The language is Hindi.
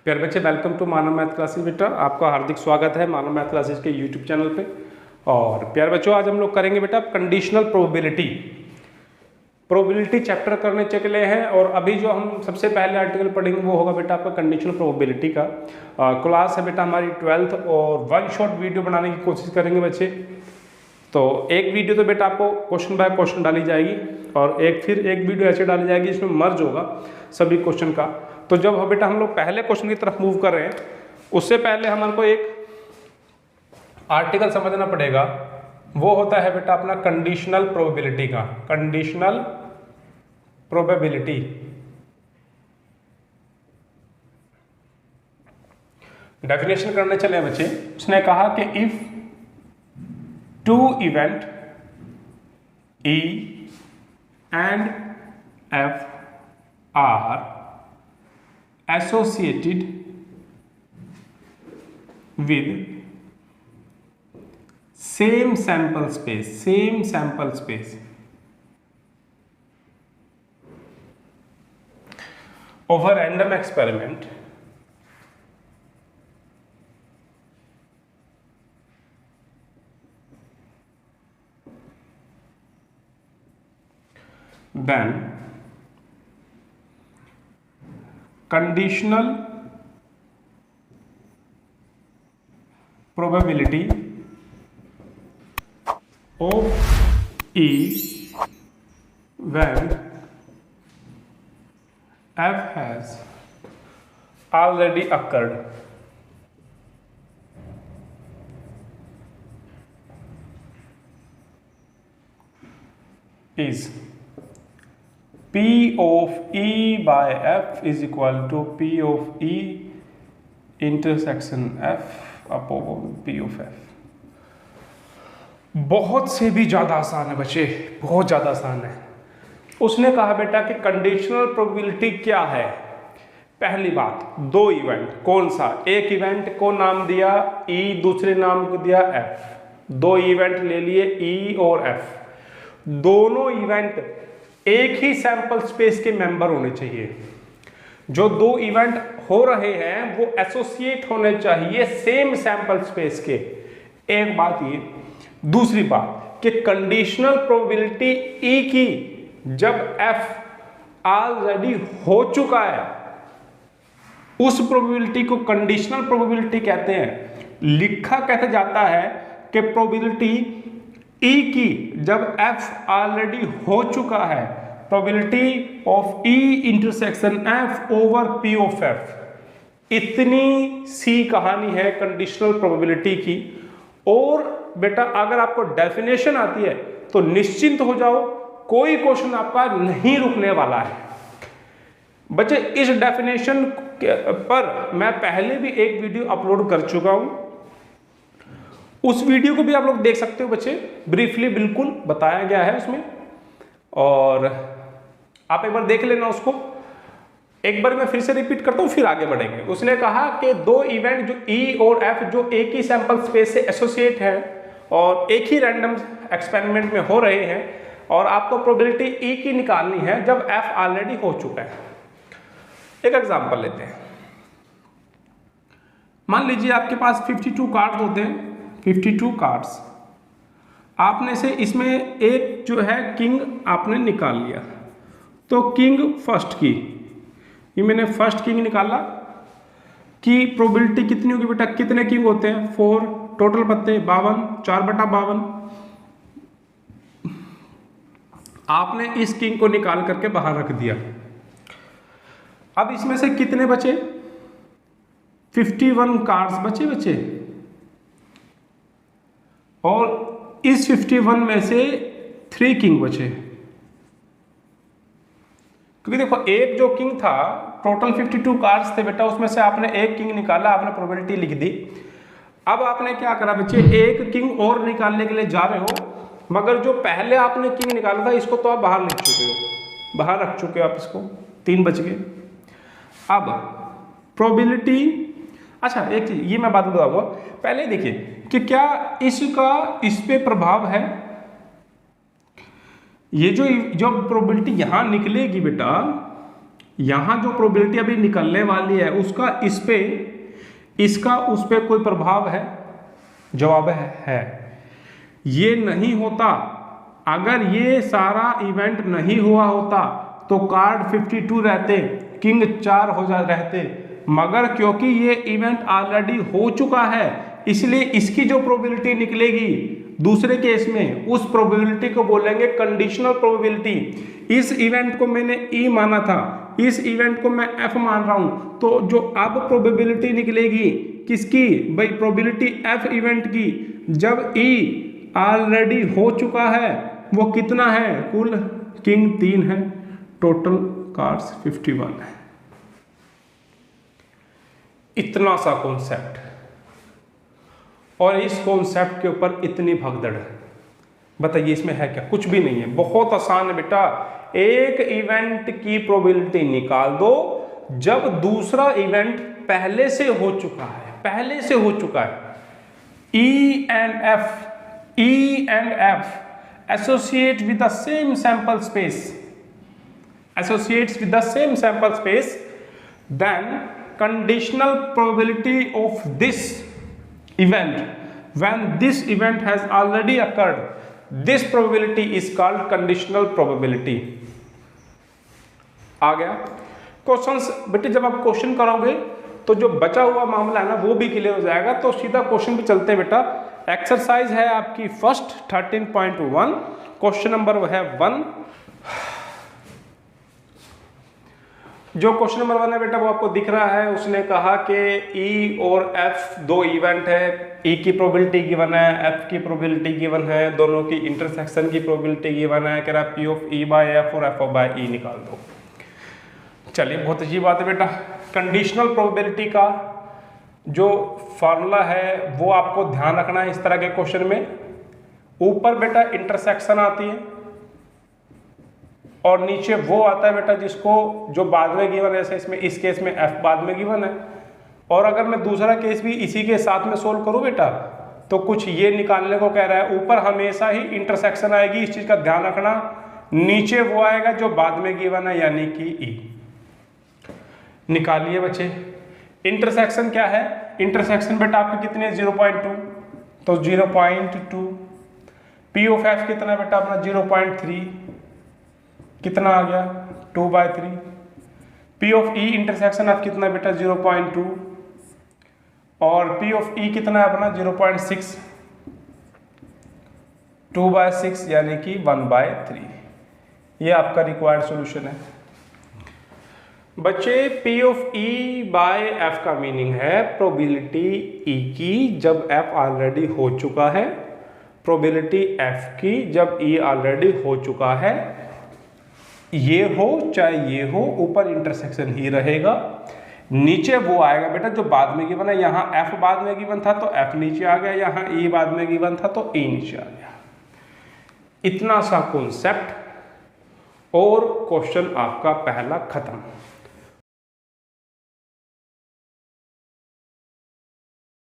प्यारे बच्चे, welcome to Manav math classes. बेटा आपका हार्दिक स्वागत है मानव मैथ क्लासेस के यूट्यूब चैनल पे। और प्यारे बच्चों, आज हम लोग करेंगे बेटा कंडीशनल प्रोबेबिलिटी चैप्टर करने चले हैं। और अभी जो हम सबसे पहले आर्टिकल पढ़ेंगे वो होगा बेटा आपका कंडीशनल प्रोबेबिलिटी का। क्लास है बेटा हमारी 12th, और वन शॉट वीडियो बनाने की कोशिश करेंगे बच्चे। तो एक वीडियो तो बेटा आपको क्वेश्चन बाय क्वेश्चन डाली जाएगी, और फिर एक वीडियो ऐसे डाली जाएगी जिसमें मर्ज होगा सभी क्वेश्चन का। तो जब बेटा हम लोग पहले क्वेश्चन की तरफ मूव कर रहे हैं, उससे पहले हमारे को एक आर्टिकल समझना पड़ेगा। वो होता है बेटा अपना कंडीशनल प्रोबेबिलिटी का। कंडीशनल प्रोबेबिलिटी डेफिनेशन करने चले बच्चे। उसने कहा कि if two event E and F are associated with same sample space of a random experiment, then conditional probability of E when F has already occurred is P of E by F is equal to P of E intersection F upon P of F। बहुत से भी ज़्यादा आसान है बच्चे, बहुत ज़्यादा आसान है। उसने कहा बेटा कि कंडीशनल प्रोबेबिलिटी क्या है। पहली बात, दो इवेंट, कौन सा? एक इवेंट को नाम दिया E, दूसरे नाम को दिया F। दो इवेंट ले लिए E और F। दोनों इवेंट एक ही सैंपल स्पेस के मेंबर होने चाहिए। जो दो इवेंट हो रहे हैं वो एसोसिएट होने चाहिए सेम सैंपल स्पेस के। एक बात ये। दूसरी बात कि कंडीशनल प्रोबेबिलिटी E की जब F ऑलरेडी हो चुका है, उस प्रोबेबिलिटी को कंडीशनल प्रोबेबिलिटी कहते हैं। लिखा कैसे जाता है कि प्रोबेबिलिटी E की जब F ऑलरेडी हो चुका है, probability of E intersection F over P of F। इतनी सी कहानी है कंडीशनल प्रोबेबिलिटी की। और बेटा अगर आपको डेफिनेशन आती है तो निश्चिंत हो जाओ, कोई क्वेश्चन आपका नहीं रुकने वाला है बच्चे। इस डेफिनेशन पर मैं पहले भी एक वीडियो अपलोड कर चुका हूं। उस वीडियो को भी आप लोग देख सकते हो बच्चे, ब्रीफली बिल्कुल बताया गया है उसमें, और आप एक बार देख लेना उसको। एक बार मैं फिर से रिपीट करता हूं, फिर आगे बढ़ेंगे। उसने कहा कि दो इवेंट जो E और F जो एक ही सैंपल स्पेस से एसोसिएट है और एक ही रैंडम एक्सपेरिमेंट में हो रहे हैं, और आपको प्रोबेबिलिटी E की निकालनी है जब F ऑलरेडी हो चुका है। एक एग्जांपल लेते हैं। मान लीजिए आपके पास 52 कार्ड्स होते हैं, 52 कार्ड्स। आपने से इसमें एक जो है किंग आपने निकाल लिया, तो किंग फर्स्ट की, ये मैंने फर्स्ट किंग निकाला। की प्रोबेबिलिटी कितनी होगी बेटा? कितने किंग होते हैं? 4, टोटल पत्ते 52, 4/52। आपने इस किंग को निकाल करके बाहर रख दिया। अब इसमें से कितने बचे? 51 कार्ड्स बचे। और इस 51 में से 3 किंग बचे, क्योंकि देखो एक जो किंग था, टोटल 52 कार्ड्स थे बेटा, उसमें से आपने एक किंग निकाला, आपने प्रोबेबिलिटी लिख दी। अब आपने क्या करा बच्चे? एक किंग और निकालने के लिए जा रहे हो, मगर जो पहले आपने किंग निकाला था इसको तो आप बाहर लिख चुके हो, बाहर रख चुके हो आप इसको। 3 बच गए। अब प्रोबेबिलिटी, अच्छा एक चीज ये मैं बात बताऊंगा, पहले देखिए कि क्या इसका इस पे प्रभाव है। ये जो प्रोबेबिलिटी यहां निकलेगी बेटा, यहां जो प्रोबेबिलिटी अभी निकलने वाली है उसका इस पे, इसका उस पे कोई प्रभाव है? जवाब है। ये नहीं होता, अगर ये सारा इवेंट नहीं हुआ होता तो कार्ड 52 रहते, किंग 4 हो जा रहते, मगर क्योंकि ये इवेंट ऑलरेडी हो चुका है इसलिए इसकी जो प्रोबेबिलिटी निकलेगी दूसरे केस में उस प्रोबेबिलिटी को बोलेंगे कंडीशनल प्रोबेबिलिटी। इस इवेंट को मैंने ई माना था, इस इवेंट को मैं एफ मान रहा हूं, तो जो अब प्रोबेबिलिटी निकलेगी किसकी भाई? प्रोबेबिलिटी एफ इवेंट की, जब ई ऑलरेडी हो चुका है वो कितना है? कुल किंग 3 है, टोटल कार्ड्स 51 है। इतना सा कॉन्सेप्ट, और इस कॉन्सेप्ट के ऊपर इतनी भगदड़ है। बताइए इसमें है क्या? कुछ भी नहीं है, बहुत आसान है बेटा। एक इवेंट की प्रोबेबिलिटी निकाल दो जब दूसरा इवेंट पहले से हो चुका है, पहले से हो चुका है। E and F associate with the same sample space, associates with the same sample space, then conditional probability of this event, when this event has already occurred, this probability is called conditional probability। आ गया क्वेश्चंस बेटे? जब आप क्वेश्चन करोगे तो जो बचा हुआ मामला है ना वो भी क्लियर हो जाएगा। तो सीधा क्वेश्चन पे चलते हैं बेटा। एक्सरसाइज है आपकी फर्स्ट 13.1, क्वेश्चन नंबर वो है 1। जो क्वेश्चन नंबर 1 है बेटा वो आपको दिख रहा है। उसने कहा कि ई और एफ दो इवेंट है, ई की प्रोबेबिलिटी गिवन है, एफ की प्रोबेबिलिटी गिवन है, दोनों की इंटरसेक्शन की प्रोबेबिलिटी गिवन है। कह रहा P of E bye F और एफ ऑफ बाय ई निकाल दो। चलिए बहुत अच्छी बात है बेटा। कंडीशनल प्रोबेबिलिटी का जो फार्मूला है वो आपको ध्यान रखना है इस तरह के क्वेश्चन में। ऊपर बेटा इंटरसेक्शन आती है और नीचे वो आता है बेटा जिसको जो बाद में गिवन है, जैसे इसमें इस केस में एफ बाद में गिवन है। और अगर मैं दूसरा केस भी इसी के साथ में सोल्व करूं बेटा तो कुछ ये निकालने को कह रहा है। ऊपर हमेशा ही इंटरसेक्शन आएगी, इस चीज का ध्यान रखना। नीचे वो आएगा जो बाद में गिवन है यानी कि ई। निकालिए बच्चे। इंटरसेक्शन क्या है? इंटरसेक्शन बेटा आपके कितने? 0.2, तो 0.2। पी ऑफ एफ कितना बेटा अपना? 0.3। कितना आ गया? 2/3। पी ऑफ ई इंटरसेक्शन आप कितना बेटा? 0.2। और पी ऑफ ई कितना है अपना? 0.6। 2/6 यानी कि 1/3। ये आपका रिक्वायर्ड सॉल्यूशन है बच्चे। P of E bye F का मीनिंग है प्रोबेबिलिटी ई की जब एफ ऑलरेडी हो चुका है, प्रोबेबिलिटी एफ की जब ई ऑलरेडी हो चुका है। ये हो चाहे ये हो, ऊपर इंटरसेक्शन ही रहेगा। नीचे वो आएगा बेटा जो बाद में गिवन है। यहाँ एफ बाद में गिवन था तो एफ नीचे आ गया, यहाँ ई बाद में गिवन था तो ई नीचे आ गया। इतना सा कॉन्सेप्ट और क्वेश्चन आपका पहला खत्म।